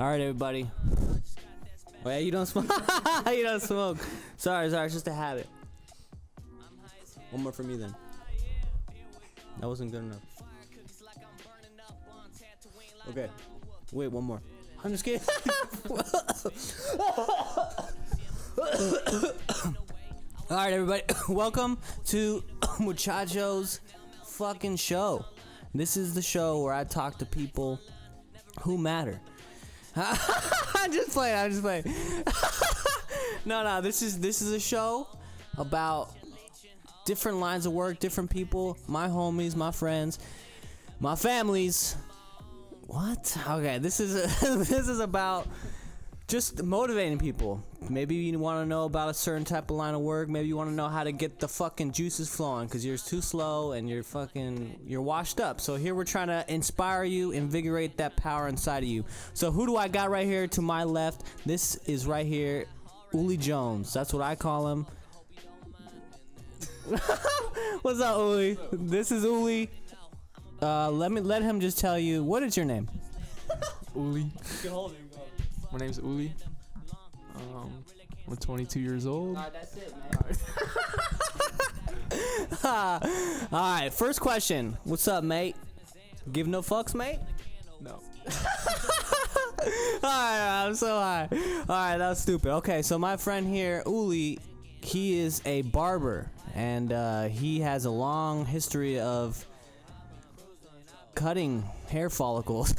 All right, everybody. Wait, you don't smoke? You don't smoke. Sorry, it's just a habit. One more for me then. That wasn't good enough. Okay. Wait, one more. I'm just kidding. All right, everybody. Welcome to Muchacho's fucking show. This is the show where I talk to people who matter. I'm just playing. No. This is a show about different lines of work, different people, my homies, my friends, my families. What? Okay, this is about just motivating people. Maybe you want to know about a certain type of line of work. Maybe you want to know how to get the fucking juices flowing because you're too slow and you're washed up. So here we're trying to inspire you, invigorate that power inside of you. So who do I got right here to my left? This is right here, Uli Jones. That's what I call him. What's up, Uli? This is Uli. Let him just tell you, what is your name? Uli. My name's Uli. I'm 22 years old. Alright, that's it, man. Alright, first question. What's up, mate? Give no fucks, mate? No. Alright, I'm so high. Alright, that was stupid. Okay, so my friend here, Uli, he is a barber. And he has a long history of cutting hair follicles.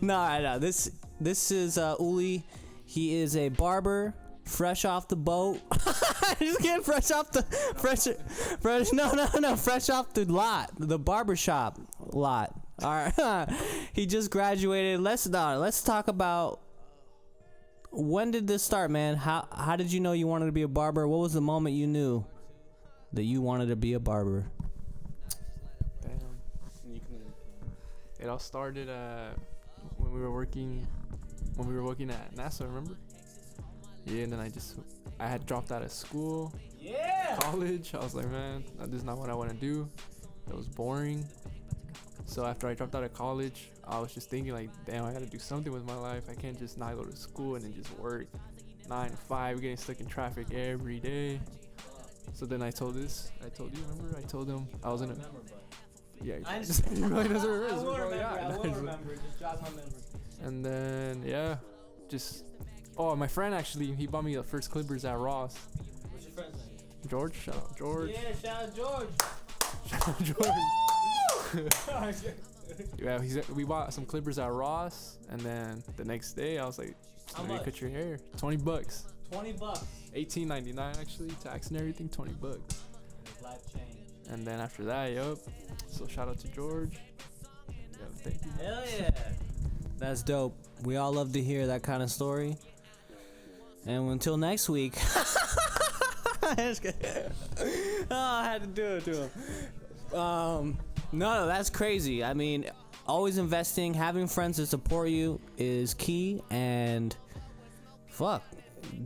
No. This is Uli. He is a barber, fresh off the boat. Just kidding, fresh off the lot, the barbershop lot. All right, he just graduated. Let's talk about when did this start, man? How did you know you wanted to be a barber? What was the moment you knew that you wanted to be a barber? Damn. It all started when we were working at NASA, remember? Yeah, and then I had dropped out of school. Yeah. College. I was like, man, this is not what I want to do. It was boring. So after I dropped out of college, I was just thinking like, damn, I gotta do something with my life. I can't just not go to school and then just work 9 to 5, getting stuck in traffic every day. So then I told you, remember? I told him I was in a... Yeah, I just really doesn't I will remember. Just jog my memory. And then, yeah, my friend actually, he bought me the first clippers at Ross. What's your friend's name? George, shout out George. Yeah, shout out George. Shout out George. Yeah, we bought some clippers at Ross, and then the next day I was like, let me cut your hair. $20. $20. $18.99 actually, tax and everything, $20. Life change. And then after that, so shout out to George. Yeah, thank you. Hell yeah. That's dope. We all love to hear that kind of story. And until next week. I had to do it to him. No, that's crazy. I mean, always investing, having friends to support you is key. And fuck,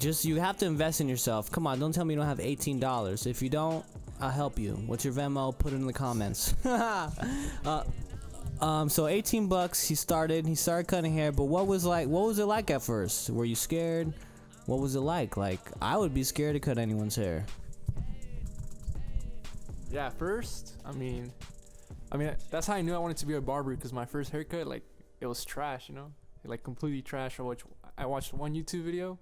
you have to invest in yourself. Come on, don't tell me you don't have $18. If you don't, I'll help you. What's your Venmo? Put it in the comments. So $18. He started cutting hair. But what was it like at first? Were you scared? What was it like? Like, I would be scared to cut anyone's hair. Yeah, at first, I mean, that's how I knew I wanted to be a barber, because my first haircut, like, it was trash, like completely trash. I watched one YouTube video,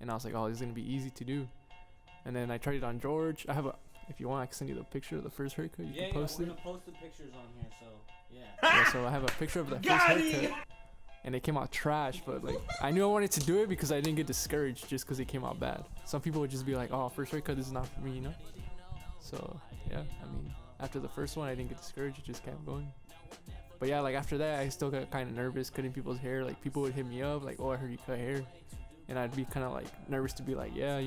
and I was like, oh, this is gonna be easy to do. And then I tried it on George. If you want, I can send you the picture of the first haircut. You can post it. We're gonna post the pictures on here, so yeah. Yeah, so I have a picture of the first haircut, and it came out trash. But like, I knew I wanted to do it because I didn't get discouraged just because it came out bad. Some people would just be like, oh, first haircut, this is not for me, So yeah, I mean, after the first one, I didn't get discouraged. It just kept going. But yeah, like after that, I still got kind of nervous cutting people's hair. Like people would hit me up, like, oh, I heard you cut hair, and I'd be kind of like nervous to be like, yeah,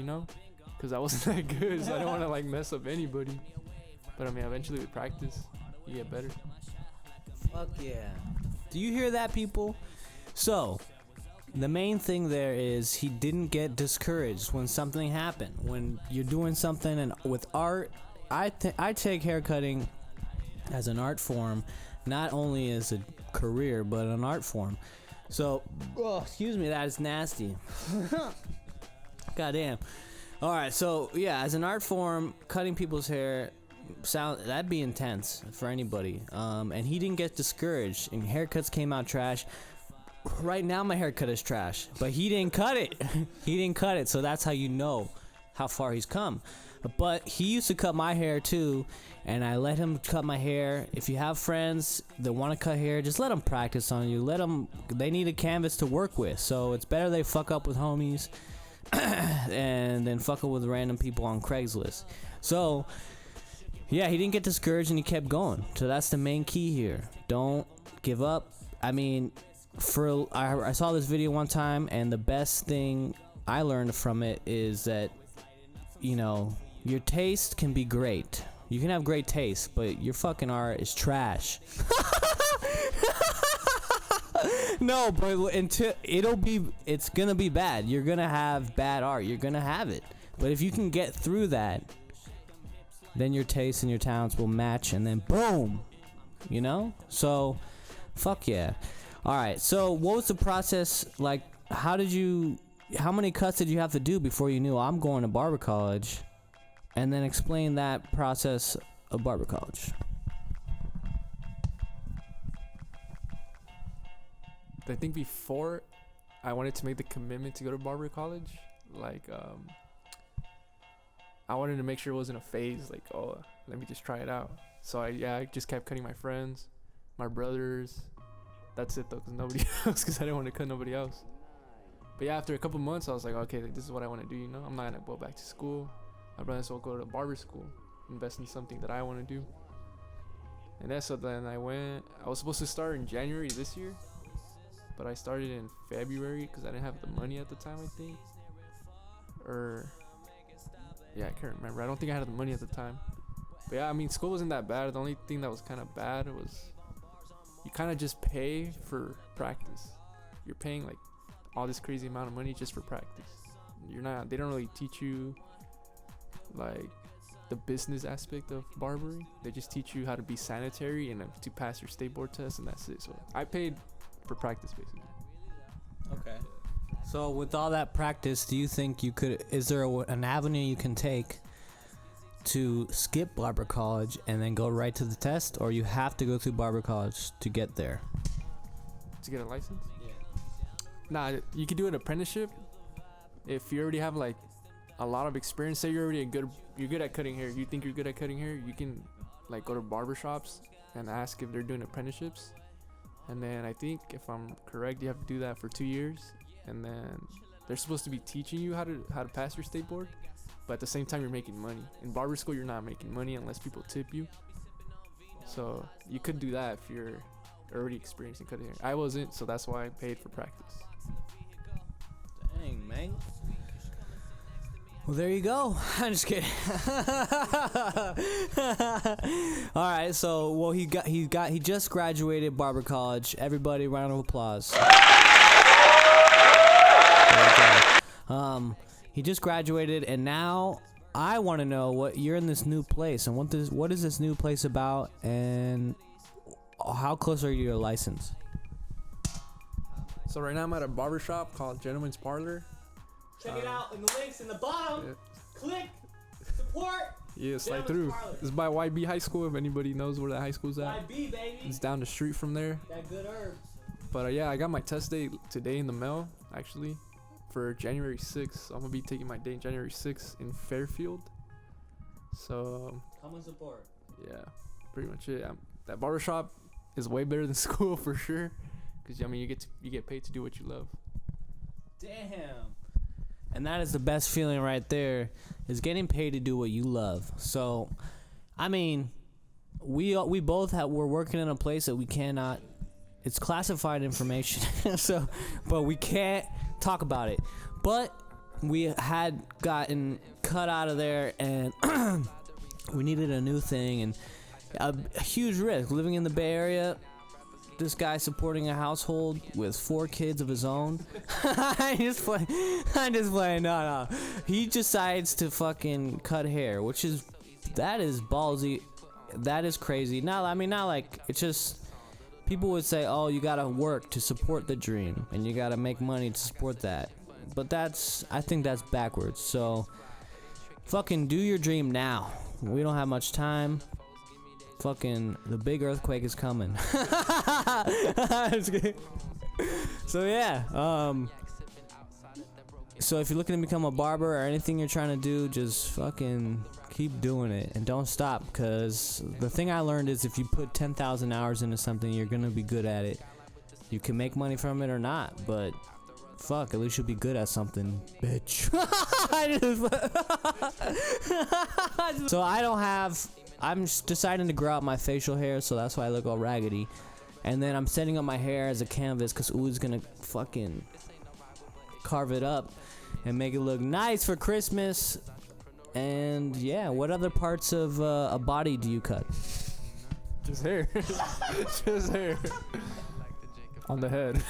because I wasn't that good, so I don't want to like mess up anybody. But I mean, eventually with practice, you get better. Fuck yeah. Do you hear that, people? So, the main thing there is he didn't get discouraged when something happened. When you're doing something, and with art, I take haircutting as an art form, not only as a career, but an art form. So, oh, excuse me, that is nasty. Goddamn. All right, so yeah, as an art form, cutting people's hair that'd be intense for anybody. And he didn't get discouraged, and haircuts came out trash. Right now, my haircut is trash, but he didn't cut it. He didn't cut it, so that's how you know how far he's come. But he used to cut my hair too, and I let him cut my hair. If you have friends that want to cut hair, just let them practice on you. They need a canvas to work with, so it's better they fuck up with homies and then fuck up with random people on Craigslist. So yeah, he didn't get discouraged and he kept going. So that's the main key here. Don't give up. I mean, I saw this video one time, and the best thing I learned from it is that, you know, your taste can be great. You can have great taste, but your fucking art is trash. No, but it's gonna be bad. You're gonna have bad art. You're gonna have it. But if you can get through that, then your tastes and your talents will match, and then boom, you know? So, fuck yeah. All right, so what was the process like? How many cuts did you have to do before you knew I'm going to barber college? And then explain that process of barber college. I think before I wanted to make the commitment to go to barber college, like, I wanted to make sure it wasn't a phase, like, oh, let me just try it out. So I just kept cutting my friends, my brothers. That's it though, cause nobody else, cause I didn't want to cut nobody else. But yeah, after a couple months, I was like, okay, this is what I want to do. You know, I'm not gonna go back to school. I'd rather so go to barber school, invest in something that I want to do. And then so then I was supposed to start in January this year, but I started in February because I didn't have the money at the time, I think. Yeah, I can't remember. I don't think I had the money at the time. But yeah, I mean, school wasn't that bad. The only thing that was kind of bad was you kind of just pay for practice. You're paying like all this crazy amount of money just for practice. They don't really teach you like the business aspect of barbering. They just teach you how to be sanitary and to pass your state board test, and that's it. So I paid for practice basically. Okay. So with all that practice, do you think is there an avenue you can take to skip barber college and then go right to the test, or you have to go through barber college to get there? To get a license? Yeah. Nah, you could do an apprenticeship if you already have like a lot of experience. Say you're good at cutting hair. You think you're good at cutting hair, you can like go to barber shops and ask if they're doing apprenticeships. And then I think, if I'm correct, you have to do that for 2 years, and then they're supposed to be teaching you how to pass your state board, but at the same time you're making money. In barber school, you're not making money unless people tip you. So you could do that if you're already experienced in cutting hair. I wasn't, so that's why I paid for practice. Dang, man. Well, there you go. I'm just kidding. All right, so he just graduated barber college. Everybody, round of applause. He just graduated, and now I want to know what you're in this new place, and what is this new place about, and how close are you to your license? So right now I'm at a barber shop called Gentleman's Parlor. Check it out in the links in the bottom. Yeah. Click support. Yeah, slide through. It's by YB High School, if anybody knows where that high school's at. YB, baby. It's down the street from there. That good herb. But yeah, I got my test date today in the mail, actually, for January 6th. I'm gonna be taking my date January 6th in Fairfield. So come and support. Yeah, pretty much it. That barbershop is way better than school for sure, because I mean you get paid to do what you love. Damn. And that is the best feeling right there, is getting paid to do what you love. So, I mean, we both we're working in a place that we cannot. It's classified information, but we can't talk about it. But we had gotten cut out of there, and we needed a new thing, and a huge risk living in the Bay Area. This guy supporting a household with 4 kids of his own. I'm just playing. No. He decides to fucking cut hair, that is ballsy. That is crazy. Not like, it's just people would say, oh, you gotta work to support the dream, and you gotta make money to support that. But I think that's backwards. So, fucking do your dream now. We don't have much time. Fucking, the big earthquake is coming. So yeah, so if you're looking to become a barber or anything you're trying to do, just fucking keep doing it and don't stop, because the thing I learned is if you put 10,000 hours into something, you're gonna be good at it. You can make money from it or not, but fuck, at least you'll be good at something, bitch. So I'm just deciding to grow out my facial hair, so that's why I look all raggedy. And then I'm setting up my hair as a canvas, because U's gonna fucking carve it up and make it look nice for Christmas. And yeah, what other parts of a body do you cut? Just hair. Just hair. On the head.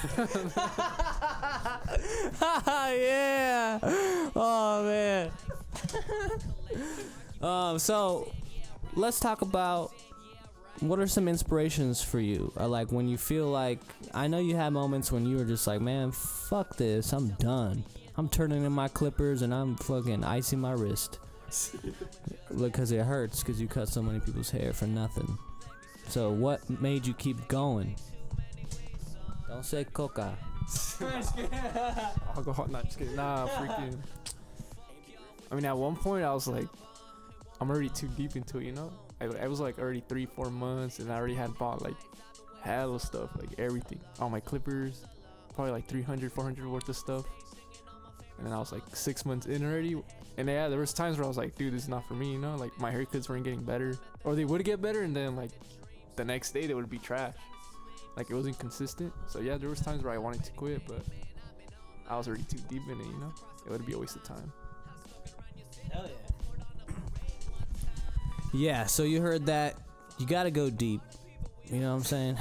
Yeah. Oh man. So let's talk about what are some inspirations for you? Like when you feel like, I know you had moments when you were just like, man, fuck this, I'm done. I'm turning in my clippers and I'm fucking icing my wrist. Because it hurts because you cut so many people's hair for nothing. So what made you keep going? Don't say coca. Alcohol, not just kidding. Nah, freaking. I mean, at one point I was like, I'm already too deep into it, you know? I was like already 3-4 months and I already had bought like hella stuff, like everything. All my clippers, probably like 300-400 worth of stuff. And then I was like 6 months in already. And yeah, there was times where I was like, dude, this is not for me, you know? Like my haircuts weren't getting better. Or they would get better and then like the next day they would be trash. Like it wasn't consistent. So yeah, there was times where I wanted to quit, but I was already too deep in it, you know? It would be a waste of time. Hell yeah. Yeah, so you heard that. You gotta go deep. You know what I'm saying?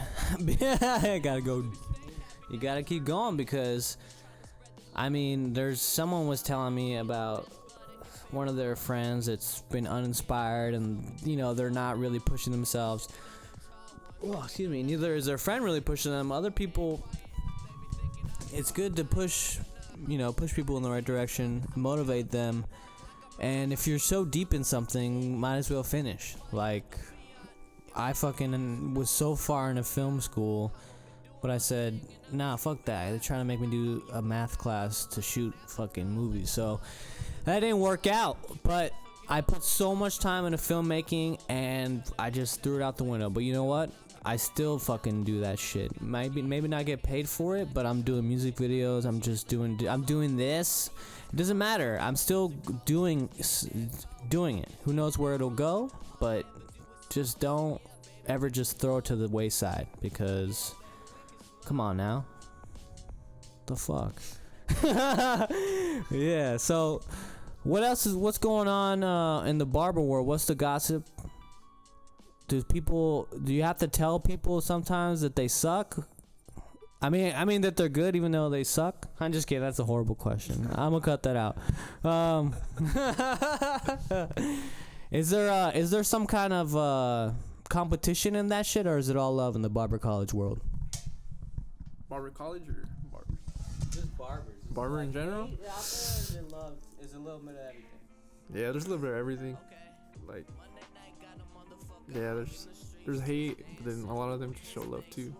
You gotta keep going, because I mean, someone was telling me about one of their friends that's been uninspired, and you know, they're not really pushing themselves. Oh, excuse me. Neither is their friend really pushing them. Other people, it's good to push people in the right direction, motivate them. And if you're so deep in something, might as well finish. Like, I fucking was so far into film school, but I said, nah, fuck that. They're trying to make me do a math class to shoot fucking movies. So that didn't work out. But I put so much time into filmmaking, and I just threw it out the window. But you know what? I still fucking do that shit. Maybe not get paid for it, but I'm doing music videos. I'm doing this. It doesn't matter. I'm still doing it. Who knows where it'll go? But just don't ever just throw it to the wayside, because come on now. The fuck? Yeah. So what's going on in the barber world? What's the gossip? Do you have to tell people sometimes that they suck? I mean that they're good even though they suck? I'm just kidding. That's a horrible question. I'm gonna cut that out. Is there some kind of competition in that shit, or is it all love in the barber college world? Barber college or barber? Just barbers. Barber in general? Out there is in love. Is a little bit of everything. Yeah, there's a little bit of everything. Like, yeah, there's hate, but then a lot of them just show love too.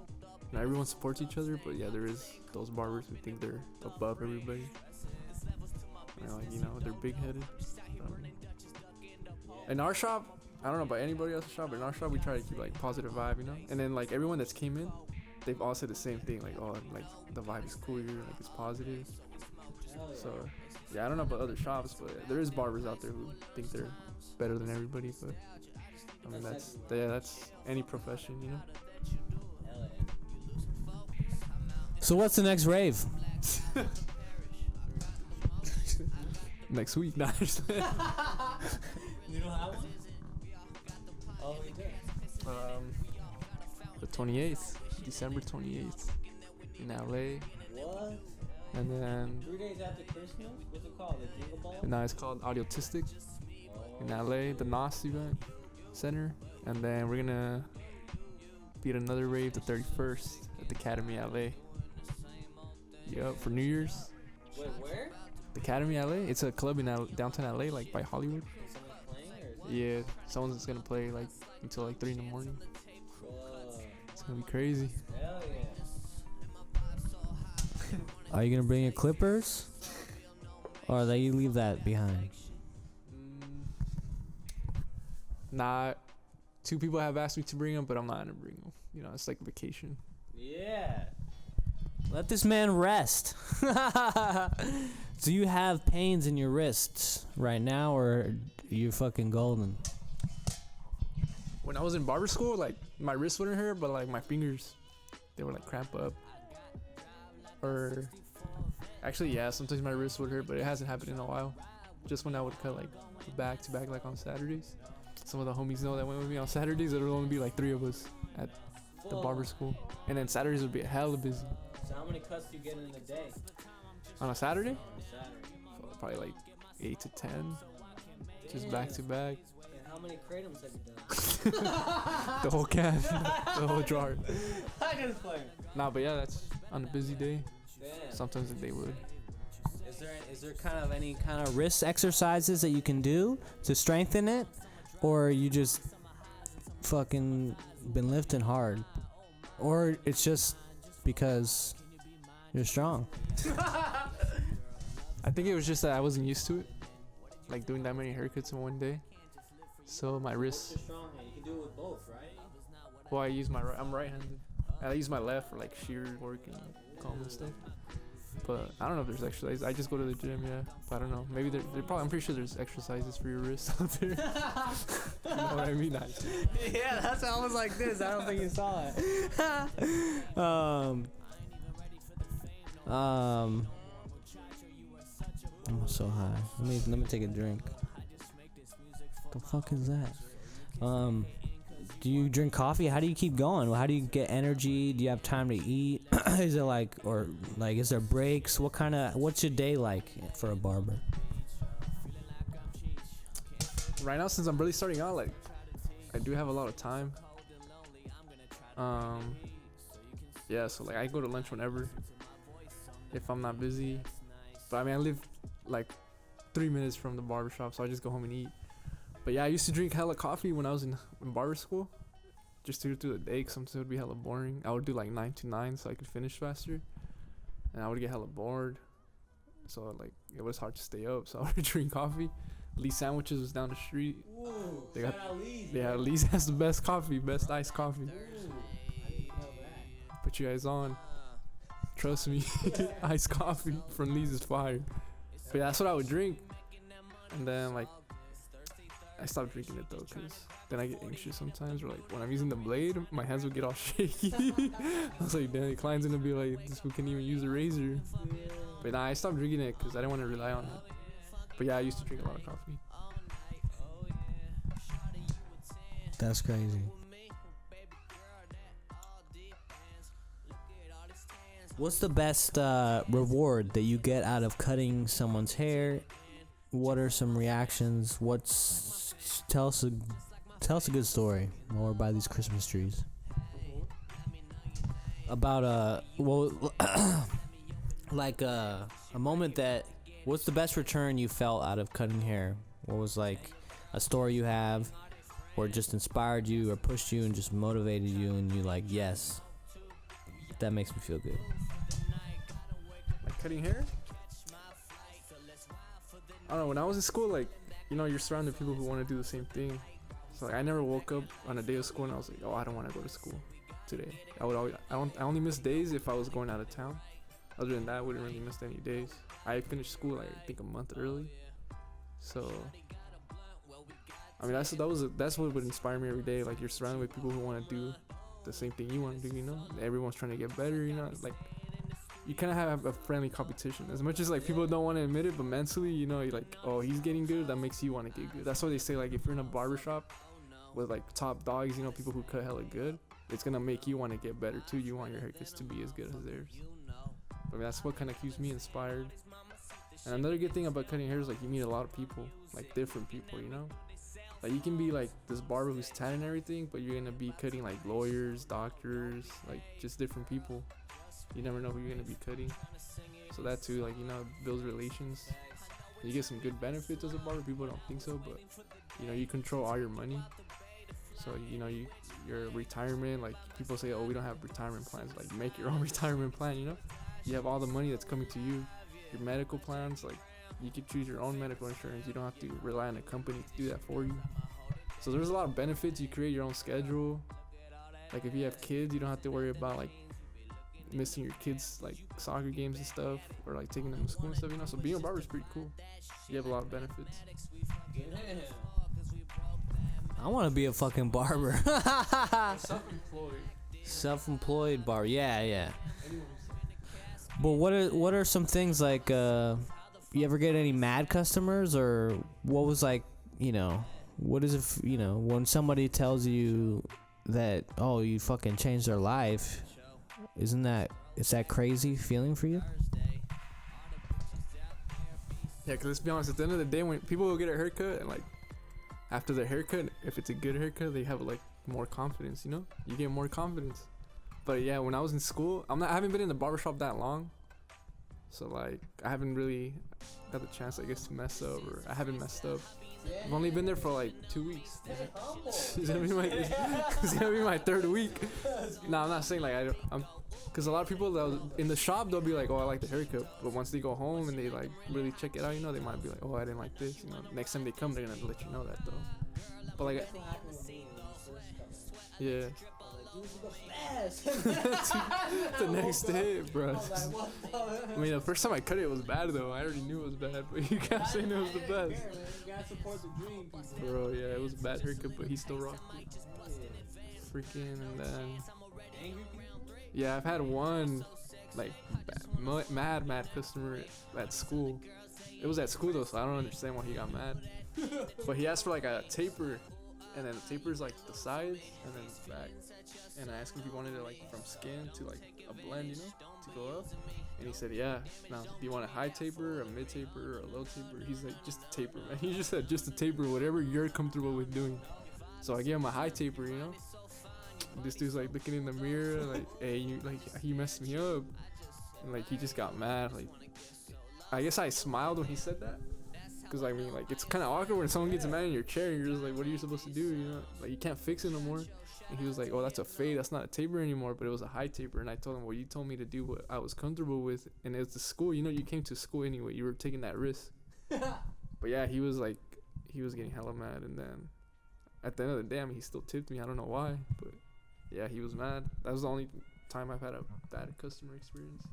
Not everyone supports each other, but yeah, there is those barbers who think they're above everybody. And like, you know, they're big-headed. In our shop, I don't know about anybody else's shop, but in our shop we try to keep like positive vibe, you know. And then like everyone that's came in, they've all said the same thing, like, oh, like the vibe is cool here, like it's positive. So yeah, I don't know about other shops, but there is barbers out there who think they're better than everybody. But I mean, that's any profession, you know. So what's the next rave? Next week. Nah, You don't have one? Oh, you do. The 28th, December 28th, in LA. What? And then 3 days after Christmas? What's it called? The Jingle Ball? now it's called Audiotistic in LA, the NOS event center. And then we're gonna be at another rave the 31st at the Academy LA. Yup, for New Year's. Wait, where? The Academy LA. It's a club in downtown LA, like by Hollywood. Is someone playing or? Yeah, someone's gonna play like until like 3 in the morning. Whoa. It's gonna be crazy. Hell yeah. Are you gonna bring your clippers? Or let you leave that behind? Nah, 2 people have asked me to bring them, but I'm not gonna bring them. You know, it's like vacation. Yeah. Let this man rest. Do you have pains in your wrists right now, or are you fucking golden? When I was in barber school, like my wrist wouldn't hurt, but like my fingers, they would like cramp up. Or actually, yeah, sometimes my wrist would hurt, but it hasn't happened in a while. Just when I would cut like back to back, like on Saturdays. Some of the homies know that went with me on Saturdays. There would only be like 3 of us at the barber school, and then Saturdays would be hella busy. So how many cuts do you get in a day? On a Saturday, On a Saturday. probably like 8 to 10, just back to back. And how many kratom have you done? The whole can, the whole jar. I just playing. Nah, but yeah, that's on a busy day. Damn. Sometimes they would. Is there kind of any kind of wrist exercises that you can do to strengthen it, or you just fucking been lifting hard, or it's just because you're strong? I think it was just that I wasn't used to it, like doing that many haircuts in one day. So my wrists. You're strong hand. You can do it with both, right? Well, I use my I'm right-handed. I use my left for like shear work and comb and stuff. But I don't know if there's exercises. I just go to the gym, yeah. But I don't know. Maybe they're probably. I'm pretty sure there's exercises for your wrists out there. You know what I mean? Yeah, that's almost like this. I don't think you saw it. I'm so high. Let me take a drink. The fuck is that? Do you drink coffee? How do you keep going? How do you get energy? Do you have time to eat? Is it like, or like, is there breaks? What's your day like for a barber? Right now, since I'm really starting out, like, I do have a lot of time. Yeah, so like I go to lunch whenever, if I'm not busy. But I mean, I live like 3 minutes from the barbershop, so I just go home and eat. But yeah, I used to drink hella coffee when I was in barber school, just to get through the day, cause sometimes it would be hella boring. I would do like 9 to 9 so I could finish faster, and I would get hella bored, so like it was hard to stay up, so I would drink coffee. Lee Sandwiches was down the street. Ooh, Lee's has the best coffee, best iced coffee. Put you guys on, trust me. Iced coffee from Lee's is fire. But yeah, that's what I would drink, and then like I stopped drinking it though, cause then I get anxious sometimes. Or like when I'm using the blade, my hands would get all shaky. I was like, damn, the client's gonna be like, this fool can't even use a razor. But nah, I stopped drinking it cause I didn't want to rely on it. But yeah, I used to drink a lot of coffee. That's crazy. What's the best reward that you get out of cutting someone's hair? What are some reactions? Tell us a good story while we're by these Christmas trees. About like a moment that. What's the best return you felt out of cutting hair? What was like a story you have, or just inspired you, or pushed you and just motivated you, and you like, yes, that makes me feel good. Like cutting hair? I don't know, when I was in school, like, you know, you're surrounded with people who want to do the same thing. So like, I never woke up on a day of school and I was like, oh, I don't want to go to school today. I only miss days if I was going out of town. Other than that, I wouldn't really miss any days. I finished school like, I think a month early. So I mean, that's what would inspire me every day. Like, you're surrounded with people who want to do the same thing you want to do, you know? Everyone's trying to get better, you know? Like, you kind of have a friendly competition. As much as like people don't want to admit it, but mentally, you know, you're like, oh, he's getting good, that makes you want to get good. That's why they say, like, if you're in a barbershop with like top dogs, you know, people who cut hella good, it's gonna make you want to get better too. You want your haircuts to be as good as theirs. I mean, that's what kind of keeps me inspired. And another good thing about cutting hair is like you meet a lot of people, like different people, you know? Like you can be like this barber who's tan and everything, but you're gonna be cutting like lawyers, doctors, like just different people. You never know who you're gonna be cutting. So that too, like, you know, builds relations. You get some good benefits as a barber. People don't think so, but you know, you control all your money. So you know, your retirement, like people say, oh, we don't have retirement plans. Like make your own retirement plan. You know, you have all the money that's coming to you. Your medical plans, like you can choose your own medical insurance. You don't have to rely on a company to do that for you. So there's a lot of benefits. You create your own schedule. Like if you have kids, you don't have to worry about like missing your kids like soccer games and stuff, or like taking them to school and stuff, you know. So being a barber is pretty cool. You have a lot of benefits. I want to be a fucking barber. Self-employed barber. Yeah. But what are some things like you ever get any mad customers, or what was like, you know, what is it, you know, when somebody tells you that, oh, you fucking changed their life, is that crazy feeling for you? Yeah, because let's be honest, at the end of the day, when people will get a haircut and like after their haircut, if it's a good haircut, they have like more confidence, you know. You get more confidence. But yeah, when I was in school, I haven't been in the barbershop that long, so like I haven't really got the chance, I guess, to mess up, or I haven't messed up. I've only been there for like 2 weeks. It's gonna be my third week. No, I'm not saying like I'm, because a lot of people in the shop, they'll be like, oh, I like the haircut, but once they go home and they like really check it out, you know, they might be like, oh, I didn't like this. You know, next time they come, they're gonna let you know that though. But like, yeah. The next day, bro. I mean, the first time I cut it was bad though. I already knew it was bad, but you guys saying it was the best. Bro, yeah, it was a bad haircut, but he still rocked it. Freaking, and then yeah, I've had one like mad customer at school. It was at school though, so I don't understand why he got mad. But he asked for like a taper, and then the taper's like the sides and then it's back. And I asked him if he wanted it like from skin to like a blend, you know, to go up. And he said, yeah. Now, do you want a high taper, a mid taper, or a low taper? He's like, just a taper, man. He just said, just a taper, whatever you're comfortable with doing. So I gave him a high taper, you know. This dude's like looking in the mirror, like, hey, you messed me up. And like, he just got mad. Like, I guess I smiled when he said that. Cause I mean, like, it's kind of awkward when someone gets mad in your chair and you're just like, what are you supposed to do? You know, like, you can't fix it no more. And he was like, oh, that's a fade. That's not a taper anymore, but it was a high taper. And I told him, well, you told me to do what I was comfortable with. And it's the school. You know, you came to school anyway. You were taking that risk. But yeah, he was like, he was getting hella mad. And then at the end of the day, I mean, he still tipped me. I don't know why. But yeah, he was mad. That was the only time I've had a bad customer experience.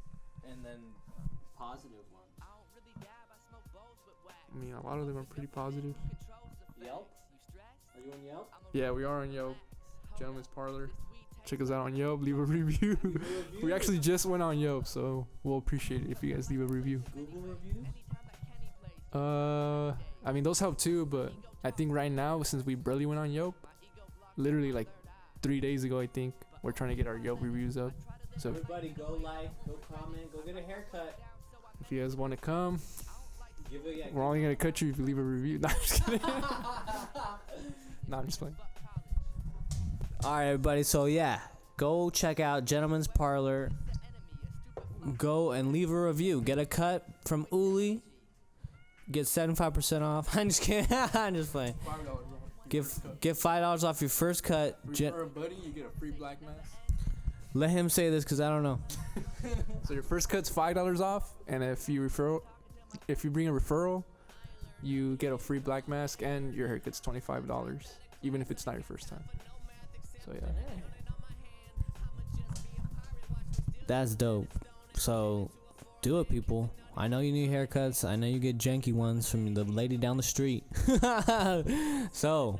And then positive ones. I mean, a lot of them are pretty positive. Yelp? Are you on Yelp? Yeah, we are on Yelp. Gentleman's Parlor. Check us out on Yelp. Leave a review. We actually just went on Yelp, so we'll appreciate it if you guys leave a review. Google reviews? I mean, those help too, but I think right now, since we barely went on Yelp, literally like 3 days ago, I think, we're trying to get our Yelp reviews up. So everybody go like, go comment, go get a haircut. If you guys want to come, we're only going to cut you if you leave a review. No, I'm just kidding. No, I'm just playing. Alright, everybody, so yeah, go check out Gentleman's Parlor. Go and leave a review. Get a cut from Uli. Get 75% off. I'm just kidding. I'm just playing. Get $5 off your first cut. Refer a buddy, you get a free black mask. Let him say this because I don't know. So your first cut's $5 off, and if you bring a referral, you get a free black mask, and your haircut's $25, even if it's not your first time. So yeah. That's dope. So do it, people. I know you need haircuts. I know you get janky ones from the lady down the street. So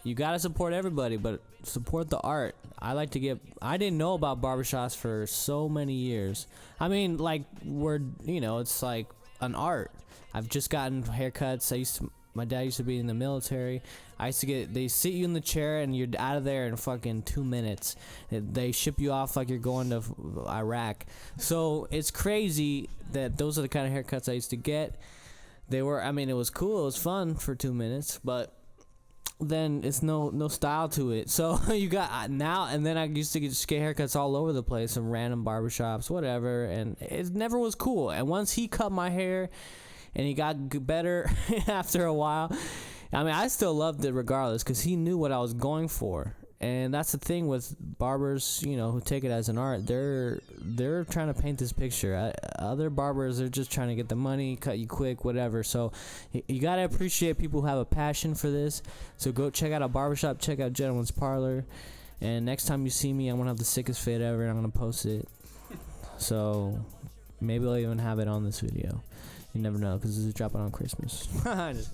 you gotta support everybody, but support the art. I didn't know about barbershops for so many years. I mean, like, it's like an art. I've just gotten haircuts. My dad used to be in the military. They sit you in the chair and you're out of there in fucking 2 minutes. They ship you off like you're going to Iraq. So it's crazy that those are the kind of haircuts I used to get. It was cool. It was fun for 2 minutes, but then it's no style to it. So you got now, and then I used to get haircuts all over the place, some random barbershops, whatever, and it never was cool. And once he cut my hair, and he got better after a while, I mean, I still loved it regardless, because he knew what I was going for. And that's the thing with barbers, you know, who take it as an art. They're trying to paint this picture. Other barbers are just trying to get the money, cut you quick, whatever. So you gotta appreciate people who have a passion for this. So go check out a barbershop, check out Gentleman's Parlor, and next time you see me, I'm gonna have the sickest fit ever, and I'm gonna post it. So maybe I'll even have it on this video. You never know, because this is dropping on Christmas. And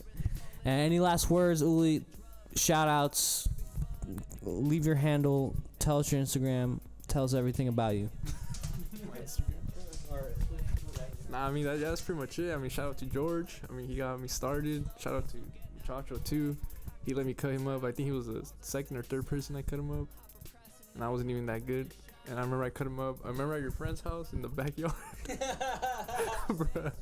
any last words, Uli? Shout outs. Leave your handle, tell us your Instagram, tell us everything about you. Nah, I mean, that's pretty much it. I mean, shout out to George. I mean, he got me started. Shout out to Muchacho too. He let me cut him up. I think he was the second or third person I cut him up, and I wasn't even that good. And I remember I cut him up. I remember at your friend's house in the backyard. Bruh.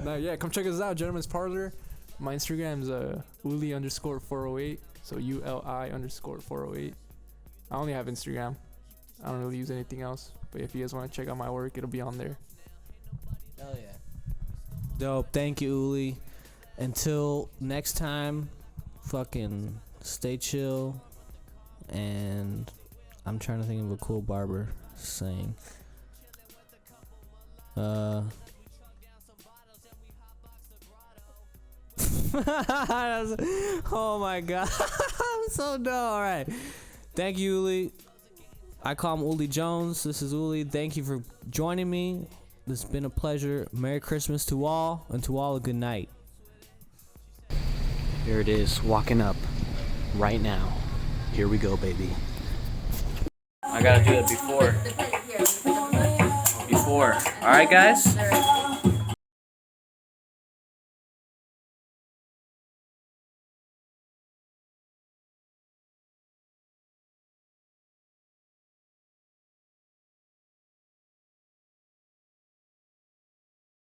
Nah, yeah, come check us out, Gentleman's Parlor. My Instagram's Uli_408. So ULI_408. I only have Instagram. I don't really use anything else. But if you guys want to check out my work, it'll be on there. Hell yeah. Dope. Thank you, Uli. Until next time, fucking stay chill. And I'm trying to think of a cool barber saying. Oh my god. I'm so dumb. Alright. Thank you, Uli. I call him Uli Jones. This is Uli. Thank you for joining me. This has been a pleasure. Merry Christmas to all, and to all a good night. Here it is, walking up right now. Here we go, baby. I gotta do it before. Alright, guys?